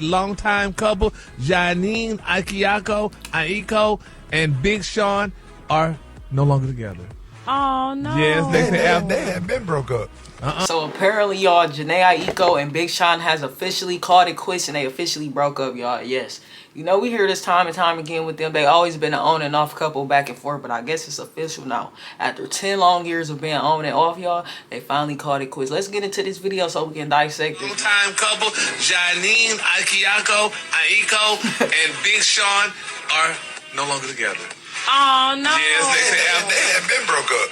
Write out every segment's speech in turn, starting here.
Longtime couple Jhene, Aiko, and Big Sean are no longer together. Oh no. Yes, they had been broke up. So apparently, y'all, Jhene, Aiko, and Big Sean has officially called it quits, and they officially broke up, y'all. Yes. You know, we hear this time and time again with them. They always been an on and off couple back and forth, but I guess it's official now. After 10 long years of being on and off, y'all, they finally called it quits. Let's get into this video so we can dissect it. Longtime couple Jhene, Aiko, and Big Sean are no longer together. Oh no. Yes, They had been broke up.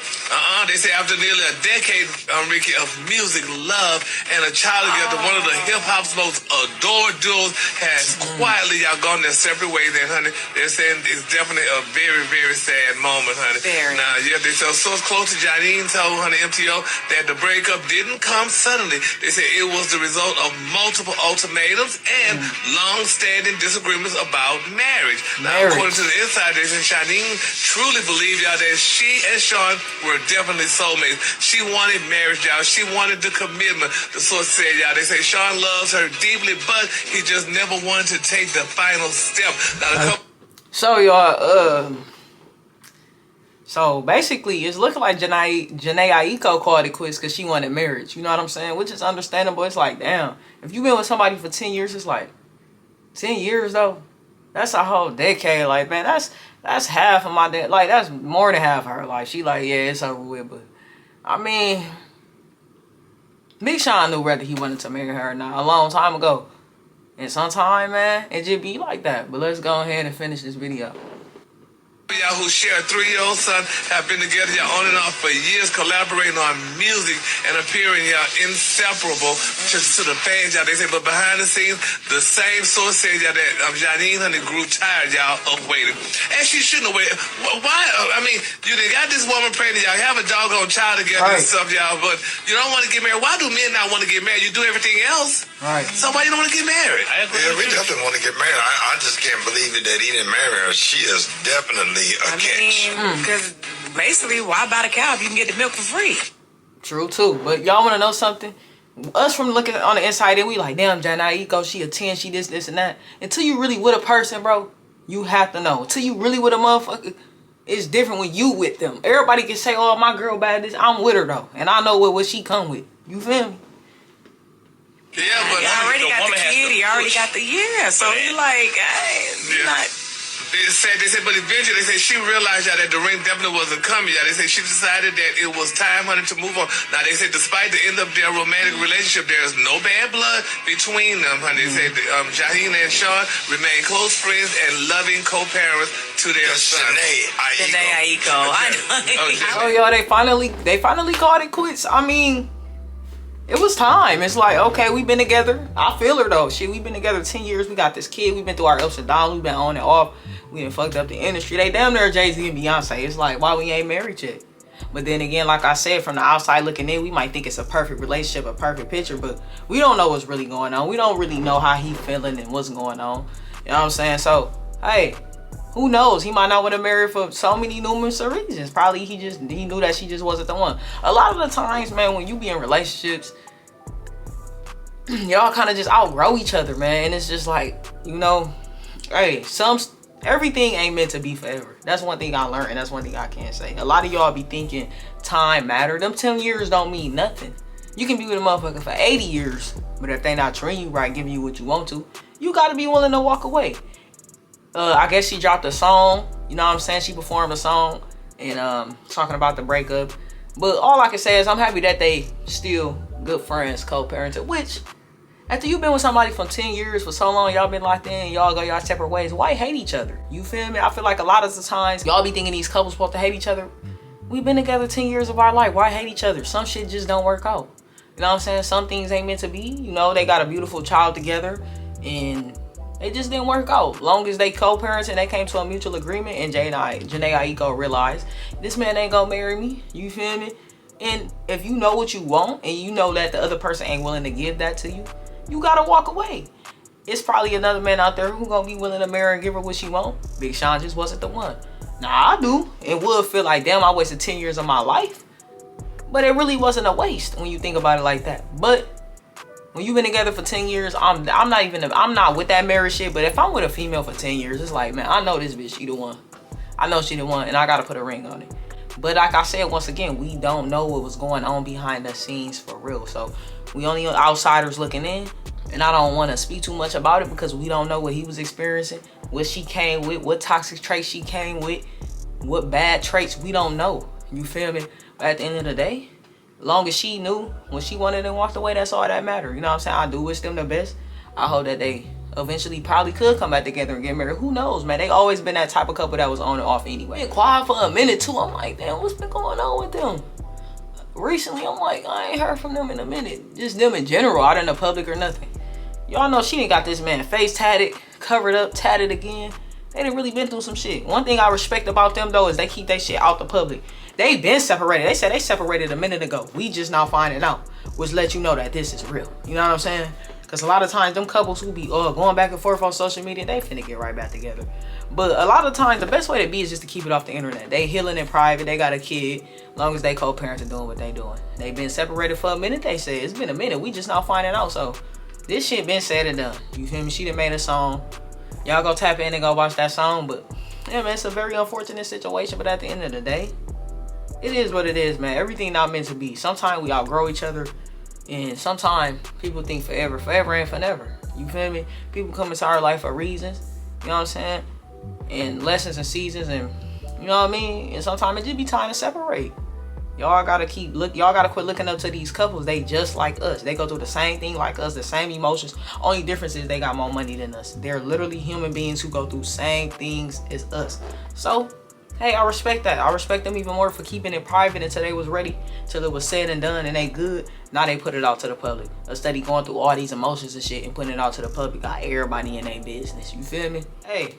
They say after nearly a decade, Ricky, of music, love, and a child together, one of the hip-hop's most adored duos has quietly, y'all, gone their separate ways. And, honey, they're saying it's definitely a very, very sad moment, honey. Very. Now, yeah, they say source close to Jhene told, honey, MTO, that the breakup didn't come suddenly. They say it was the result of multiple ultimatums and long-standing disagreements about marriage. Now, according to the insiders, Jhene truly believed, y'all, that she and Sean were definitely soulmates. She wanted marriage, y'all. She wanted the commitment. The source said, y'all, they say Sean loves her deeply, but he just never wanted to take the final step. Now, So, y'all, so basically, it's looking like Jhene Aiko called it quits because she wanted marriage. You know what I'm saying? Which is understandable. It's like, damn, if you've been with somebody for 10 years, it's like, 10 years, though? That's a whole decade. Like, man, that's half of my day. Like, that's more than half of her life. She like, yeah, it's over with. But, I mean, Big Sean knew whether he wanted to marry her or not a long time ago. And sometimes, man, it just be like that. But let's go ahead and finish this video. y'all who share a 3-year-old son have been together, y'all on and off for years, collaborating on music and appearing, y'all, inseparable to the fans, y'all. They say, but behind the scenes, the same source said, y'all, that Jhene, honey, grew tired, y'all, of waiting. And she shouldn't have waited. Why? I mean, you done got this woman pregnant, y'all have a doggone child together and stuff, y'all, but you don't want to get married. Why do men not want to get married? You do everything else. Right. So why you don't want to get married? Yeah, we definitely want to get married. I just can't believe it that he didn't marry her. She is definitely a catch. Because basically, why buy the cow if you can get the milk for free? True, too. But y'all want to know something? Us from looking on the inside, and we like, damn, Jhene Aiko, she a 10, she this, and that. Until you really with a person, bro, you have to know. Until you really with a motherfucker, it's different when you with them. Everybody can say, oh, my girl bad this. I'm with her, though. And I know what she come with. You feel me? Yeah, but He already got the kid. He already got the so he like, hey, not. They said, but eventually they said she realized that the ring definitely wasn't coming. They said she decided that it was time, honey, to move on. Now they said despite the end of their romantic relationship, there is no bad blood between them, honey. They said Jhene and Sean remain close friends and loving co-parents to their son. Jhene Aiko. I know. Oh, y'all, they finally called it quits. I mean, it was time. It's like, okay, we've been together. I feel her though. Shit, we've been together 10 years. We got this kid. We've been through our ups and downs. We've been on and off. We done fucked up the industry. They damn near Jay-Z and Beyonce. It's like, why we ain't married yet? But then again, like I said, from the outside looking in, we might think it's a perfect relationship, a perfect picture, but we don't know what's really going on. We don't really know how he feeling and what's going on. You know what I'm saying? So, hey, who knows? He might not want to marry for so many numerous reasons. Probably he knew that she just wasn't the one. A lot of the times, man, when you be in relationships, y'all kind of just outgrow each other, man. And it's just like, you know, hey, everything ain't meant to be forever. That's one thing I learned, and that's one thing I can say. A lot of y'all be thinking time matter. Them 10 years don't mean nothing. You can be with a motherfucker for 80 years, but if they not treating you right, giving you what you want to, you got to be willing to walk away. I guess she dropped a song. You know what I'm saying? She performed a song and talking about the breakup. But all I can say is I'm happy that they still good friends, co-parented, which... After you've been with somebody for 10 years, for so long, y'all been locked in, y'all go y'all separate ways, why hate each other? You feel me? I feel like a lot of the times, y'all be thinking these couples supposed to hate each other. We've been together 10 years of our life. Why hate each other? Some shit just don't work out. You know what I'm saying? Some things ain't meant to be. You know, they got a beautiful child together, and it just didn't work out. Long as they co-parents and they came to a mutual agreement, and Jhene Aiko realized, this man ain't gonna marry me. You feel me? And if you know what you want, and you know that the other person ain't willing to give that to you, you gotta walk away. It's probably another man out there who gonna be willing to marry and give her what she want. Big Sean just wasn't the one. Now I do. It would feel like, damn, I wasted 10 years of my life. But it really wasn't a waste when you think about it like that. But When you've been together for 10 years, I'm not with that marriage shit. But if I'm with a female for 10 years, it's like, man, I know this bitch, she the one. I know she the one, and I gotta put a ring on it. But like I said, once again, we don't know what was going on behind the scenes for real. So we only outsiders looking in. And I don't want to speak too much about it because we don't know what he was experiencing, what she came with, what toxic traits she came with, what bad traits, we don't know. You feel me? But at the end of the day, as long as she knew when she wanted and walked away, that's all that mattered. You know what I'm saying? I do wish them the best. I hope that they eventually probably could come back together and get married. Who knows, man? They always been that type of couple that was on and off anyway. Been quiet for a minute too. I'm like, damn, what's been going on with them? Recently, I'm like, I ain't heard from them in a minute. Just them in general, out in the public or nothing. Y'all know she ain't got this man face tatted, covered up, tatted again. They done really been through some shit. One thing I respect about them though is they keep their shit out the public. They been separated. They said they separated a minute ago. We just now finding out, which let you know that this is real. You know what I'm saying? Because a lot of times them couples who be going back and forth on social media, they finna get right back together. But a lot of times the best way to be is just to keep it off the internet. They healing in private. They got a kid. As long as they co-parents are doing what they doing. They been separated for a minute. They say it's been a minute. We just now finding out. So this shit been said and done. You feel me? She done made a song. Y'all go tap in and go watch that song. But yeah, man, it's a very unfortunate situation. But at the end of the day, it is what it is, man. Everything not meant to be. Sometimes we outgrow each other. And sometimes people think forever. Forever ain't for never. You feel me? People come into our life for reasons. You know what I'm saying? And lessons and seasons. And you know what I mean? And sometimes it just be time to separate. Y'all gotta quit looking up to these couples. They just like us. They go through the same thing like us, the same emotions. Only difference is they got more money than us. They're literally human beings who go through same things as us. So, hey, I respect that. I respect them even more for keeping it private until they was ready, till it was said and done and they good. Now they put it out to the public. Instead of going through all these emotions and shit and putting it out to the public, got everybody in their business. You feel me? Hey,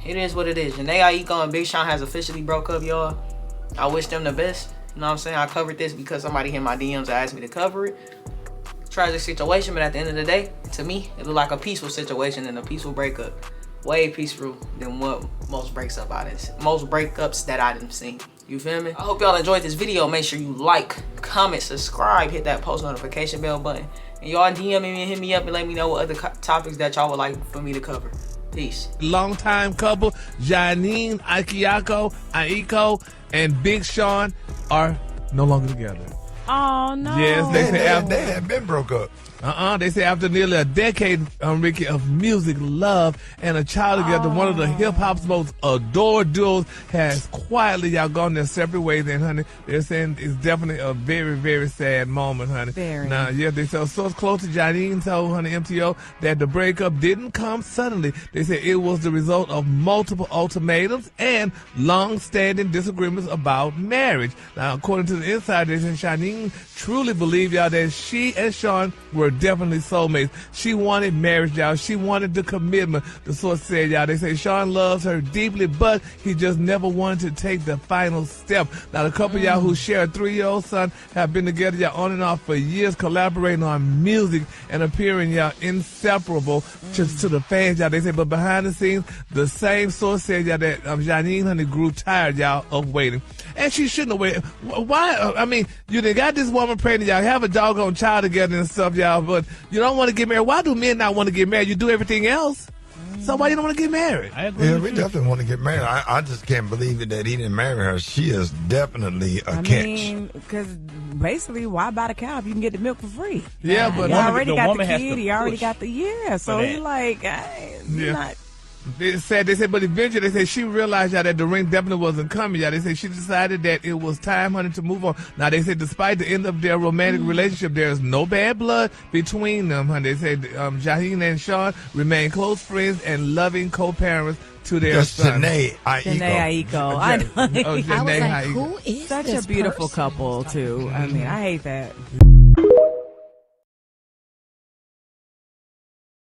it is what it is. Jhene, Aiko, and Big Sean has officially broke up, y'all. I wish them the best. You know what I'm saying? I covered this because somebody hit my DMs and asked me to cover it. Tragic situation, but at the end of the day, to me, it looked like a peaceful situation and a peaceful breakup. Way peaceful than what most breakups that I done seen. You feel me? I hope y'all enjoyed this video. Make sure you like, comment, subscribe, hit that post notification bell button. And y'all DM me and hit me up and let me know what other topics that y'all would like for me to cover. Peace. Longtime couple, Jhene, Aiko, and Big Sean are no longer together. Oh no. Yes, They had been broke up. They say after nearly a decade, Ricky, of music, love, and a child together, one of the hip-hop's most adored duos has quietly, y'all, gone their separate ways. And, honey, they're saying it's definitely a very, very sad moment, honey. Very. Now, yeah, they say a source close to Jhene told, honey, MTO, that the breakup didn't come suddenly. They said it was the result of multiple ultimatums and long-standing disagreements about marriage. Now, according to the insiders, Jhene truly believed, y'all, that she and Sean were definitely soulmates. She wanted marriage, y'all. She wanted the commitment. The source said, y'all, they say Sean loves her deeply, but he just never wanted to take the final step. Now, the couple, y'all, who share a 3-year-old son have been together, y'all, on and off for years, collaborating on music and appearing, y'all, inseparable to the fans, y'all. They say, but behind the scenes, the same source said, y'all, that Jhene, honey, grew tired, y'all, of waiting. And she shouldn't have waited. Why? I mean, you done got this woman pregnant, y'all, have a doggone child together and stuff, y'all, but you don't want to get married. Why do men not want to get married? You do everything else. So why you don't want to get married? Yeah, we definitely want to get married. I just can't believe it that he didn't marry her. She is definitely a catch. I mean, because basically, why buy the cow if you can get the milk for free? Yeah, but he already got the has kid. to He already push got the So he like, hey, Yeah. not. They said, but eventually they said she realized, y'all, that the ring definitely wasn't coming, y'all. They said she decided that it was time, honey, to move on. Now, they said despite the end of their romantic relationship, there is no bad blood between them, honey. They said Jhene and Sean remain close friends and loving co-parents to their son. Jhene Aiko. I know. Jhene I was like, Aiko. who is Such this a beautiful person? couple, too. I mean, I hate that.